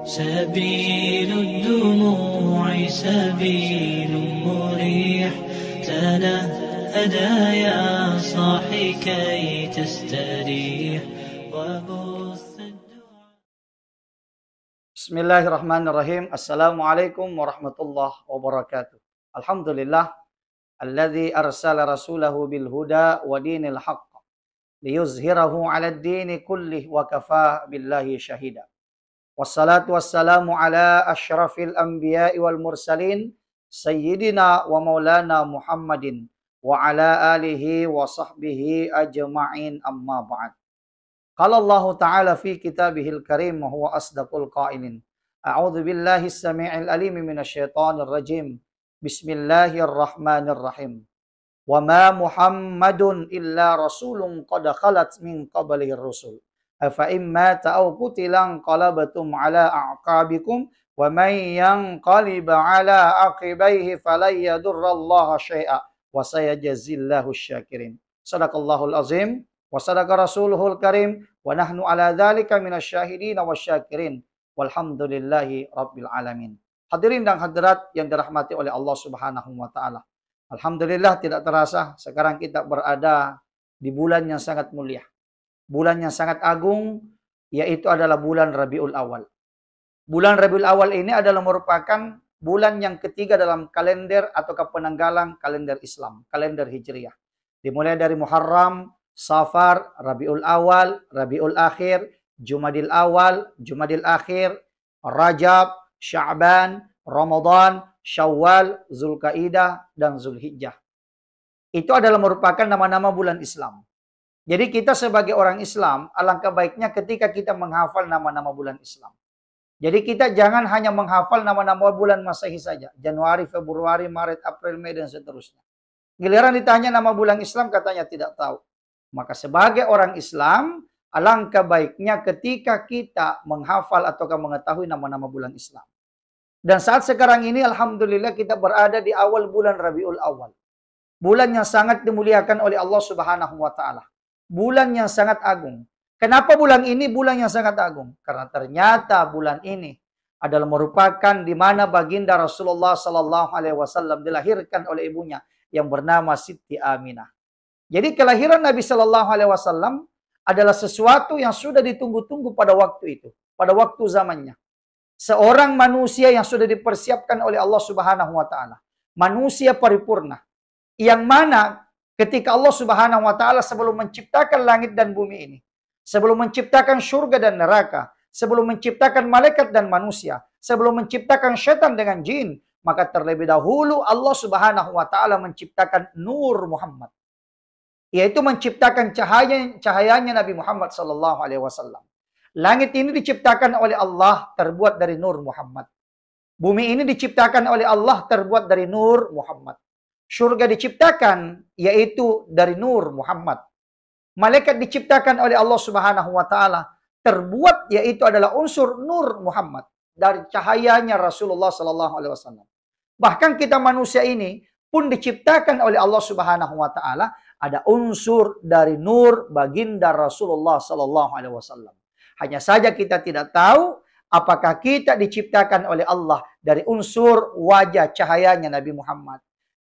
سبيل الدموع سبيل مريح تنهدى يا صاحي كي تستريح وبث Bismillahirrahmanirrahim. Assalamualaikum warahmatullahi wabarakatuh. Alhamdulillah alladzi arsala rasulahu bil huda wa dinil haqq liyuzhirahu 'alad dini kullih wa kafaa billahi syahida. Wassalatu wassalamu ala asyrafil anbiya'i wal mursalin sayyidina wa maulana Muhammadin wa ala alihi wa sahbihi ajma'in, amma ba'd. Qala Allah Ta'ala fi kitabihil karim wa huwa asdaqul qailin. A'udzu billahi as-sami'il alim minasyaitonir rajim. Bismillahirrahmanirrahim. Wa ma Muhammadun illa rasulun qad khalat min qablihi rusul. Afa imma ta'aw qutilan qalabatum ala a'qabikum wa man yanqalib ala aqibaihi falan yadurrallaha syai'a wa sayajzillahu asy-syakirin. Shadaqallahul azim. Wa sadaqa rasuluhul karim wa nahnu ala dzalika minasyahidin wasyakirin walhamdulillahi rabbil alamin. Hadirin dan hadirat yang dirahmati oleh Allah Subhanahu wa taala. Alhamdulillah tidak terasa sekarang kita berada di bulan yang sangat mulia. Bulan yang sangat agung, yaitu adalah bulan Rabiul Awal. Bulan Rabiul Awal ini adalah merupakan bulan yang ketiga dalam kalender atau penanggalan kalender Islam, kalender Hijriah. Dimulai dari Muharram, Safar, Rabiul Awal, Rabiul Akhir, Jumadil Awal, Jumadil Akhir, Rajab, Sya'ban, Ramadan, Syawal, Zulkaidah, dan Zulhijjah. Itu adalah merupakan nama-nama bulan Islam. Jadi kita sebagai orang Islam, alangkah baiknya ketika kita menghafal nama-nama bulan Islam. Jadi kita jangan hanya menghafal nama-nama bulan Masehi saja. Januari, Februari, Maret, April, Mei, dan seterusnya. Giliran ditanya nama bulan Islam, katanya tidak tahu. Maka sebagai orang Islam, alangkah baiknya ketika kita menghafal atau mengetahui nama-nama bulan Islam. Dan saat sekarang ini, alhamdulillah kita berada di awal bulan Rabiul Awal. Bulan yang sangat dimuliakan oleh Allah Subhanahu wa taala. Bulan yang sangat agung. Kenapa bulan ini bulan yang sangat agung? Karena ternyata bulan ini adalah merupakan di mana baginda Rasulullah sallallahu alaihi wasallam dilahirkan oleh ibunya yang bernama Siti Aminah. Jadi kelahiran Nabi Shallallahu Alaihi Wasallam adalah sesuatu yang sudah ditunggu-tunggu pada waktu itu, pada waktu zamannya. Seorang manusia yang sudah dipersiapkan oleh Allah Subhanahu Wa Taala, manusia paripurna, yang mana ketika Allah Subhanahu Wa Taala sebelum menciptakan langit dan bumi ini, sebelum menciptakan surga dan neraka, sebelum menciptakan malaikat dan manusia, sebelum menciptakan syaitan dengan jin, maka terlebih dahulu Allah Subhanahu Wa Taala menciptakan Nur Muhammad. Yaitu menciptakan cahayanya Nabi Muhammad sallallahu alaihi wasallam. Langit ini diciptakan oleh Allah terbuat dari nur Muhammad. Bumi ini diciptakan oleh Allah terbuat dari nur Muhammad. Surga diciptakan yaitu dari nur Muhammad. Malaikat diciptakan oleh Allah Subhanahu wa taala terbuat yaitu adalah unsur nur Muhammad dari cahayanya Rasulullah sallallahu alaihi wasallam. Bahkan kita manusia ini pun diciptakan oleh Allah Subhanahu wa taala ada unsur dari nur baginda Rasulullah sallallahu alaihi wasallam. Hanya saja kita tidak tahu apakah kita diciptakan oleh Allah dari unsur wajah cahayanya Nabi Muhammad,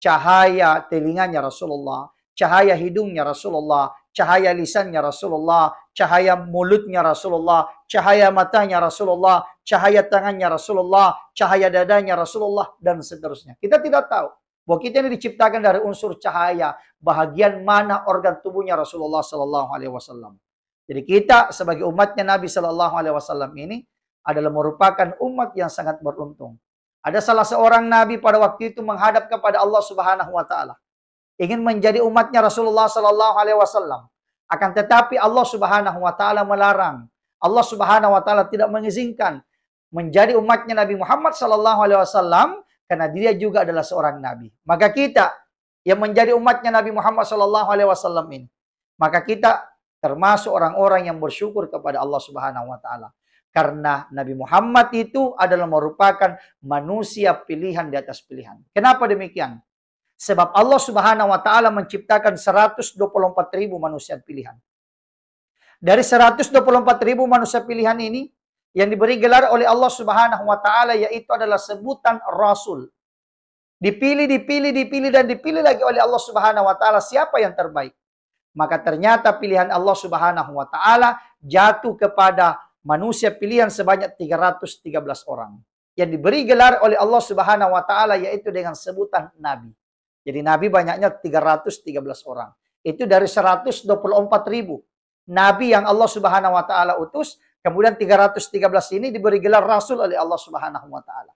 cahaya telinganya Rasulullah, cahaya hidungnya Rasulullah, cahaya lisannya Rasulullah, cahaya mulutnya Rasulullah, cahaya matanya Rasulullah, cahaya tangannya Rasulullah, cahaya dadanya Rasulullah, dan seterusnya. Kita tidak tahu bahwa kita ini diciptakan dari unsur cahaya, bahagian mana organ tubuhnya Rasulullah Sallallahu Alaihi Wasallam. Jadi kita sebagai umatnya Nabi Sallallahu Alaihi Wasallam ini adalah merupakan umat yang sangat beruntung. Ada salah seorang Nabi pada waktu itu menghadap kepada Allah Subhanahu Wa Taala, ingin menjadi umatnya Rasulullah Sallallahu Alaihi Wasallam. Akan tetapi Allah Subhanahu Wa Taala melarang. Allah Subhanahu Wa Taala tidak mengizinkan menjadi umatnya Nabi Muhammad Sallallahu Alaihi Wasallam. Karena dia juga adalah seorang nabi. Maka kita yang menjadi umatnya Nabi Muhammad sallallahu alaihi wasallam ini, maka kita termasuk orang-orang yang bersyukur kepada Allah Subhanahu wa taala. Karena Nabi Muhammad itu adalah merupakan manusia pilihan di atas pilihan. Kenapa demikian? Sebab Allah Subhanahu wa taala menciptakan 124.000 manusia pilihan. Dari 124.000 manusia pilihan ini, yang diberi gelar oleh Allah Subhanahu wa taala yaitu adalah sebutan rasul. Dipilih, dipilih, dipilih dan dipilih lagi oleh Allah Subhanahu wa taala siapa yang terbaik. Maka ternyata pilihan Allah Subhanahu wa taala jatuh kepada manusia pilihan sebanyak 313 orang yang diberi gelar oleh Allah Subhanahu wa taala yaitu dengan sebutan nabi. Jadi nabi banyaknya 313 orang. Itu dari 124.000 nabi yang Allah Subhanahu wa taala utus, kemudian 313 ini diberi gelar rasul oleh Allah Subhanahu wa taala.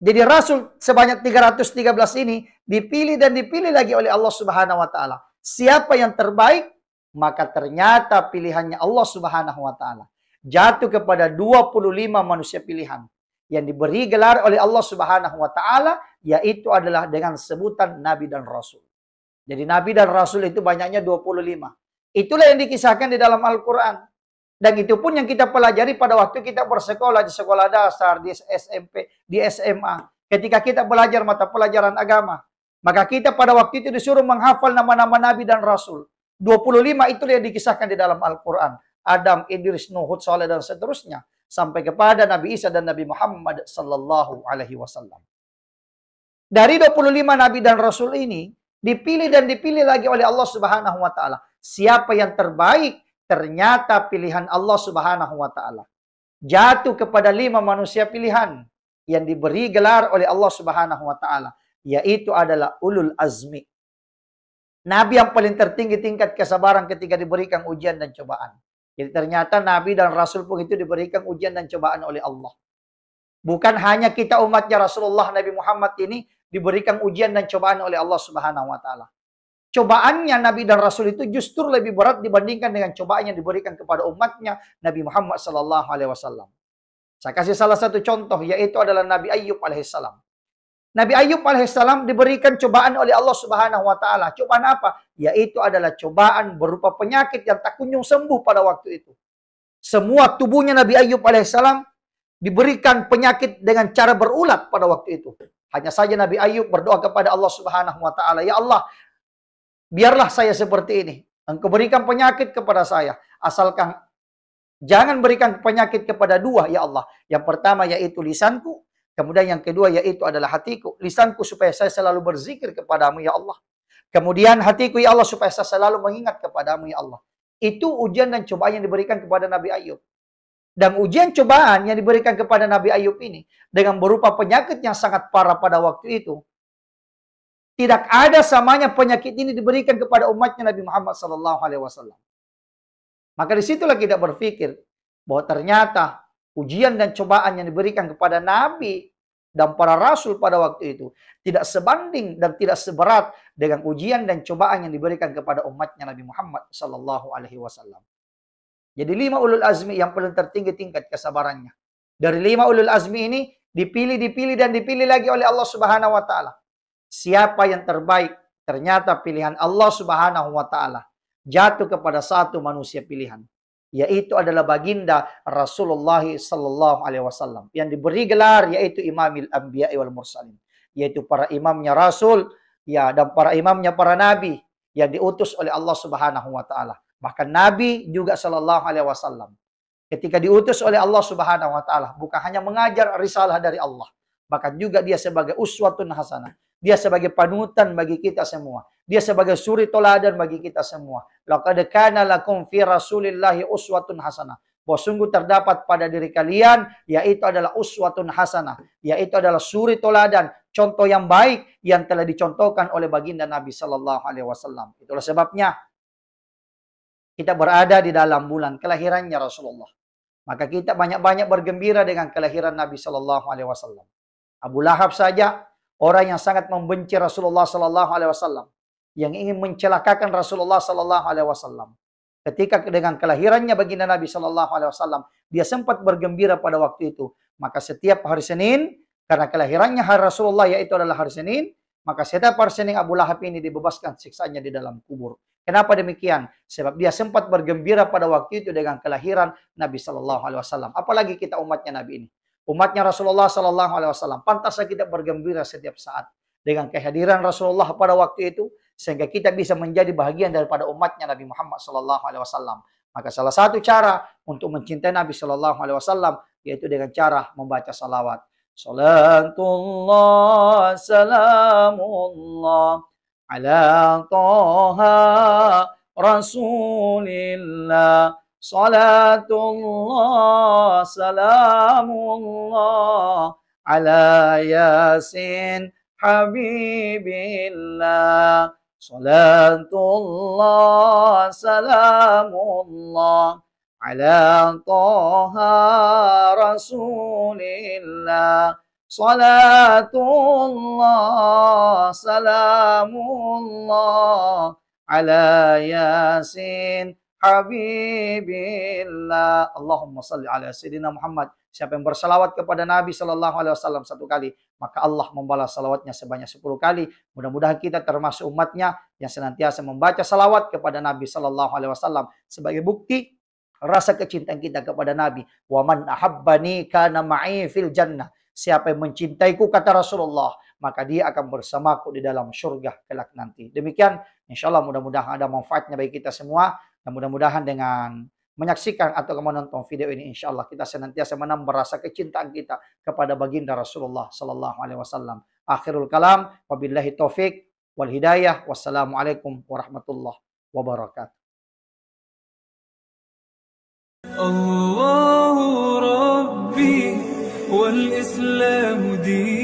Jadi rasul sebanyak 313 ini dipilih dan dipilih lagi oleh Allah Subhanahu wa taala. Siapa yang terbaik? Maka ternyata pilihannya Allah Subhanahu wa taala jatuh kepada 25 manusia pilihan yang diberi gelar oleh Allah Subhanahu wa taala yaitu adalah dengan sebutan nabi dan rasul. Jadi nabi dan rasul itu banyaknya 25. Itulah yang dikisahkan di dalam Al-Qur'an. Dan itu pun yang kita pelajari pada waktu kita bersekolah di sekolah dasar, di SMP, di SMA. Ketika kita belajar mata pelajaran agama. Maka kita pada waktu itu disuruh menghafal nama-nama Nabi dan Rasul. 25 itu yang dikisahkan di dalam Al-Quran. Adam, Idris, Nuh, Hud, Saleh, dan seterusnya. Sampai kepada Nabi Isa dan Nabi Muhammad sallallahu alaihi wasallam. Dari 25 Nabi dan Rasul ini, dipilih dan dipilih lagi oleh Allah Subhanahu wa ta'ala. Siapa yang terbaik? Ternyata pilihan Allah Subhanahu wa ta'ala jatuh kepada 5 manusia pilihan yang diberi gelar oleh Allah Subhanahu wa ta'ala. Yaitu adalah ulul azmi. Nabi yang paling tertinggi tingkat kesabaran ketika diberikan ujian dan cobaan. Jadi ternyata Nabi dan Rasul pun itu diberikan ujian dan cobaan oleh Allah. Bukan hanya kita umatnya Rasulullah Nabi Muhammad ini diberikan ujian dan cobaan oleh Allah Subhanahu wa ta'ala. Cobaannya Nabi dan Rasul itu justru lebih berat dibandingkan dengan cobaan yang diberikan kepada umatnya Nabi Muhammad sallallahu alaihi wasallam. Saya kasih salah satu contoh yaitu adalah Nabi Ayyub alaihissalam. Nabi Ayyub alaihissalam diberikan cobaan oleh Allah Subhanahu wa taala. Cobaan apa? Yaitu adalah cobaan berupa penyakit yang tak kunjung sembuh pada waktu itu. Semua tubuhnya Nabi Ayyub alaihissalam diberikan penyakit dengan cara berulat pada waktu itu. Hanya saja Nabi Ayyub berdoa kepada Allah Subhanahu wa taala, "Ya Allah, biarlah saya seperti ini. Engkau berikan penyakit kepada saya. Asalkan jangan berikan penyakit kepada 2, ya Allah. Yang pertama yaitu lisanku. Kemudian yang kedua yaitu adalah hatiku. Lisanku supaya saya selalu berzikir kepadamu, ya Allah. Kemudian hatiku, ya Allah, supaya saya selalu mengingat kepadamu, ya Allah." Itu ujian dan cobaan yang diberikan kepada Nabi Ayyub. Dan ujian cobaan yang diberikan kepada Nabi Ayyub ini dengan berupa penyakit yang sangat parah pada waktu itu. Tidak ada samanya penyakit ini diberikan kepada umatnya Nabi Muhammad SAW. Maka disitulah kita berpikir bahwa ternyata ujian dan cobaan yang diberikan kepada Nabi dan para Rasul pada waktu itu tidak sebanding dan tidak seberat dengan ujian dan cobaan yang diberikan kepada umatnya Nabi Muhammad SAW. Jadi 5 ulul azmi yang paling tertinggi tingkat kesabarannya. Dari 5 ulul azmi ini dipilih, dipilih, dan dipilih lagi oleh Allah Subhanahu wa ta'ala. Siapa yang terbaik? Ternyata pilihan Allah Subhanahu wa ta'ala jatuh kepada satu manusia pilihan. Yaitu adalah baginda Rasulullah sallallahu alaihi wasallam. Yang diberi gelar yaitu Imamil Anbiya wal Mursalin. Yaitu para imamnya Rasul ya, dan para imamnya para nabi yang diutus oleh Allah Subhanahu wa ta'ala. Bahkan Nabi juga sallallahu alaihi wasallam ketika diutus oleh Allah Subhanahu wa taala bukan hanya mengajar risalah dari Allah, bahkan juga dia sebagai uswatun hasanah. Dia sebagai panutan bagi kita semua. Dia sebagai suri toladan bagi kita semua. Laqad kana lakum fi Rasulillahi uswatun hasanah. Bahwa sungguh terdapat pada diri kalian yaitu adalah uswatun hasanah, yaitu adalah suri toladan, contoh yang baik yang telah dicontohkan oleh baginda Nabi sallallahu alaihi wasallam. Itulah sebabnya kita berada di dalam bulan kelahirannya Rasulullah. Maka kita banyak-banyak bergembira dengan kelahiran Nabi Sallallahu Alaihi Wasallam. Abu Lahab saja, orang yang sangat membenci Rasulullah Sallallahu Alaihi Wasallam, yang ingin mencelakakan Rasulullah Sallallahu Alaihi Wasallam. Ketika dengan kelahirannya baginda Nabi Sallallahu Alaihi Wasallam, dia sempat bergembira pada waktu itu. Maka setiap hari Senin, karena kelahirannya hari Rasulullah yaitu adalah hari Senin, maka setiap hari Senin Abu Lahab ini dibebaskan siksanya di dalam kubur. Kenapa demikian? Sebab dia sempat bergembira pada waktu itu dengan kelahiran Nabi Sallallahu Alaihi Wasallam. Apalagi kita umatnya Nabi ini, umatnya Rasulullah Sallallahu Alaihi Wasallam. Pantaslah kita bergembira setiap saat dengan kehadiran Rasulullah pada waktu itu, sehingga kita bisa menjadi bahagian daripada umatnya Nabi Muhammad Sallallahu Alaihi Wasallam. Maka salah satu cara untuk mencintai Nabi Shallallahu Alaihi Wasallam yaitu dengan cara membaca salawat. Salatullah salamullah ala Toha Rasulillah. Salatullah salamullah ala Yasin Habibillah. Salatullah salamullah ala Toha Rasulillah. Salatullah salamullah ala Yasin Habibillah. Allahumma salli ala Sayyidina Muhammad. Siapa yang bersalawat kepada Nabi Sallallahu Alaihi Wasallam satu kali, maka Allah membalas salawatnya sebanyak 10 kali. Mudah-mudahan kita termasuk umatnya yang senantiasa membaca salawat kepada Nabi Sallallahu Alaihi Wasallam sebagai bukti rasa kecintaan kita kepada Nabi. Wa man ahabbani kana ma'i fil jannah. Siapa yang mencintaiku, kata Rasulullah, maka dia akan bersamaku di dalam surga kelak nanti. Demikian, insya Allah mudah-mudahan ada manfaatnya bagi kita semua. Dan mudah-mudahan dengan menyaksikan atau menonton video ini, insya Allah kita senantiasa menambah rasa kecintaan kita kepada baginda Rasulullah Sallallahu Alaihi Wasallam. Akhirul kalam, wabillahi taufik wal hidayah. Wassalamualaikum warahmatullahi wabarakatuh. الله ربي والإسلام دين